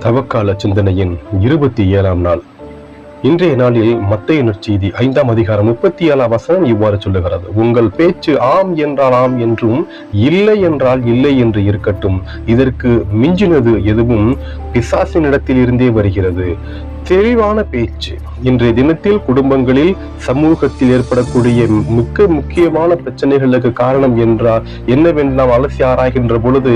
தவக்கால சிந்தனையின் 27ஆம் நாள். இன்றைய நாளில் மத்தேயு நற்செய்தி 5ஆம் அதிகாரம் 37ஆம் வசனம் இவ்வாறு சொல்லுகிறது: உங்கள் பேச்சு ஆம் என்றால் ஆம் என்றும், இல்லை என்றால் இல்லை என்று இருக்கட்டும். இதற்கு மிஞ்சினது எதுவும் பிசாசினிடத்தில் இருந்தே வருகிறது. தெளிவான பேச்சு இன்றைய தினத்தில் குடும்பங்களில், சமூகத்தில் ஏற்படக்கூடிய மிக முக்கியமான பிரச்சனைகளுக்கு காரணம் என்றால் என்னவென்று நாம் அலசி ஆராய்கின்ற பொழுது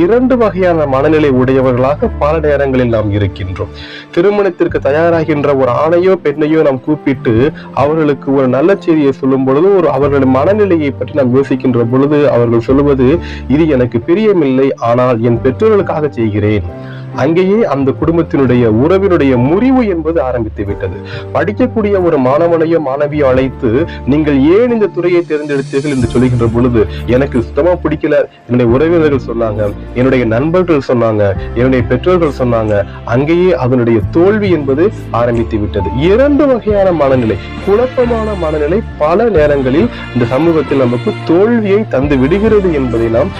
2 வகையான மனநிலை உடையவர்களாக பல நேரங்களில் நாம் இருக்கின்றோம். திருமணத்திற்கு தயாராகின்ற ஒரு ஆணையோ பெண்ணையோ நாம் கூப்பிட்டு அவர்களுக்கு ஒரு நல்ல செய்தியை சொல்லும் பொழுது அவர்களின் மனநிலையை பற்றி நாம் யோசிக்கின்ற பொழுது அவர்கள் சொல்லுவது, இது எனக்கு பிரியமில்லை, ஆனால் என் பெற்றோர்களுக்காக செய்கிறேன். அங்கேயே அந்த குடும்பத்தினுடைய உறவினுடைய முறிவு என்பது ஆரம்பித்து விட்டது. படிக்கக்கூடிய ஒரு மாணவனையோ மாணவியோ அழைத்து, நீங்கள் ஏன் இந்த துறையை தேர்ந்தெடுத்தீர்கள் என்று சொல்லுகின்ற பொழுது, எனக்கு சுத்தமா பிடிக்கல, என்னுடைய உறவினர்கள் சொன்னாங்க, என்னுடைய நண்பர்கள் சொன்னாங்க, என்னுடைய பெற்றோர்கள் சொன்னாங்க. அங்கேயே அதனுடைய தோல்வி என்பது ஆரம்பித்து விட்டது. 2 வகையான மனநிலை, குழப்பமான மனநிலை பல நேரங்களில் இந்த சமூகத்தில் நமக்கு தோல்வியை தந்து விடுகிறது என்பதை நாம்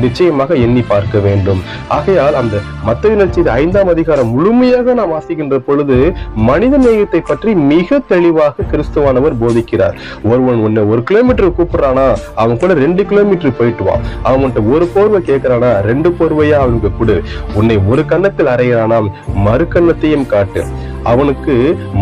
நிச்சயமாக எண்ணி பார்க்க வேண்டும். ஆகையால் அந்த மத்தேயு நற்செய்தி 5ஆம் அதிகாரம் முழுமையாக நாம் வாசிக்கின்ற பொழுது மனித நேயத்தை பற்றி மிக தெளிவாக கிறிஸ்துவானவர் போதிக்கிறார். ஒருவன் உன்னை 1 கிலோமீட்டர் கூப்பிடுறானா, அவன் கூட 2 கிலோமீட்டர் போயிட்டு வா. அவன்கிட்ட 1 போர்வை கேட்கிறானா, 2 போர்வையா அவனுக்கு கொடு. உன்னை ஒரு கன்னத்தில் அறையிறானா, மறு கன்னத்தையும் காட்டு. அவனுக்கு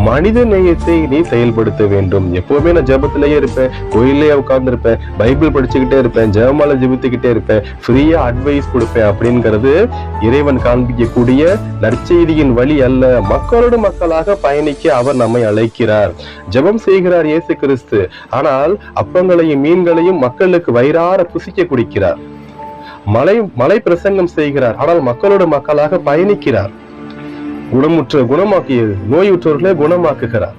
மனித நேயத்தை நீ செயல்படுத்த வேண்டும். எப்பவுமே நான் ஜெபத்திலேயே இருப்பேன், கோயிலே உட்கார்ந்து இருப்பேன், பைபிள் படிச்சுக்கிட்டே இருப்பேன், ஜெபமாலை ஜெபித்துக்கிட்டே இருப்பேன், ஃப்ரீயா அட்வைஸ் கொடுப்பேன் அப்படிங்கிறது இறைவன் காண்பிக்கக்கூடிய நற்செய்தியின் வழி அல்ல. மக்களோடு மக்களாக பயணிக்க அவர் நம்மை அழைக்கிறார். ஜெபம் செய்கிறார் இயேசு கிறிஸ்து, ஆனால் அப்பங்களையும் மீன்களையும் மக்களுக்கு வயிறார புசிக்க குடிக்கிறார். மலை பிரசங்கம் செய்கிறார், ஆனால் மக்களோடு மக்களாக பயணிக்கிறார். குணமாக்கிய நோயுற்றவர்களை குணமாக்குகிறார்.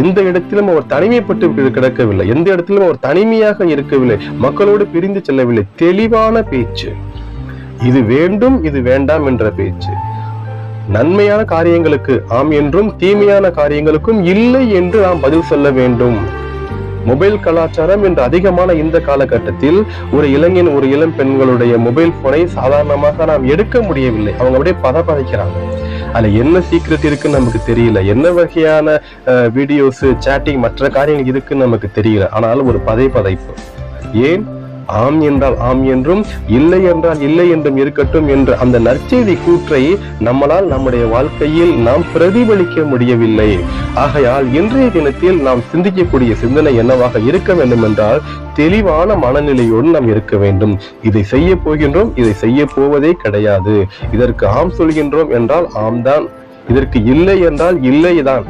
எந்த இடத்திலும் அவர் தனிமைப்பட்டு கிடக்கவில்லை, எந்த இடத்திலும் அவர் தனிமையாக இருக்கவில்லை, மக்களோடு பிரிந்து செல்லவில்லை. தெளிவான பேச்சு, இது வேண்டும் இது வேண்டாம் என்ற பேச்சு. நன்மையான காரியங்களுக்கு ஆம் என்றும், தீமையான காரியங்களுக்கும் இல்லை என்று நாம் பதில் சொல்ல வேண்டும். மொபைல் கலாச்சாரம் என்று அதிகமான இந்த காலகட்டத்தில் ஒரு இளைஞன் ஒரு இளம் பெண்களுடைய மொபைல் போனை சாதாரணமாக நாம் எடுக்க முடியவில்லை. அவங்க அப்படியே பதப்பதைக்கிறாங்க. அதுல என்ன சீக்ரெட் இருக்குன்னு நமக்கு தெரியல, என்ன வகையான வீடியோஸ், சேட்டிங், மற்ற காரியங்கள் இருக்குன்னு நமக்கு தெரியல. ஆனால் ஒரு பதைப்பு. ஏன்? ஆம் என்றால் ஆம் என்றும், இல்லை என்றால் இல்லை என்றும் இருக்கட்டும் என்ற அந்த நற்செய்தி கூற்றை நம்மளால் நம்முடைய வாழ்க்கையில் நாம் பிரதிபலிக்க முடியவில்லை. ஆகையால் இன்றைய தினத்தில் நாம் சிந்திக்கக்கூடிய சிந்தனை என்னவாக இருக்க வேண்டும் என்றால், தெளிவான மனநிலையோடு நாம் இருக்க வேண்டும். இதை செய்ய போகின்றோம், இதை செய்ய போவதே கிடையாது. இதற்கு ஆம் சொல்கின்றோம் என்றால் ஆம் தான், இதற்கு இல்லை என்றால் இல்லைதான்.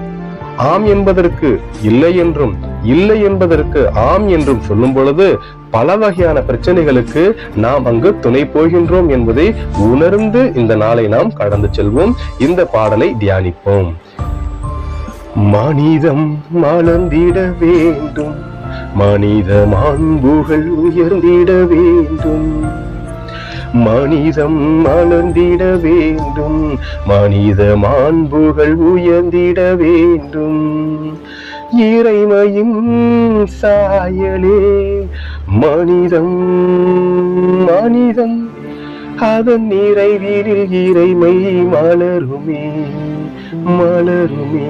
ஆம் என்பதற்கு இல்லை என்றும், இல்லை என்பதற்கு ஆம் என்றும் சொல்லும் பொழுது பல வகையான பிரச்சனைகளுக்கு நாம் அங்கு துணை போகின்றோம் என்பதை உணர்ந்து இந்த நாளை நாம் கடந்து செல்வோம். இந்த பாடலை தியானிப்போம். மனிதம் மலர்ந்திட வேண்டும், மனித மாண்புகள் உயர்ந்திட வேண்டும். மனிதம் மலர்ந்திட வேண்டும், மனித மாண்புகள் உயர்ந்திட வேண்டும். இறைமையின் சாயலே மனிதம், மனிதம் அதன் நிறைவினில் இறைமை மலருமே, மலருமே.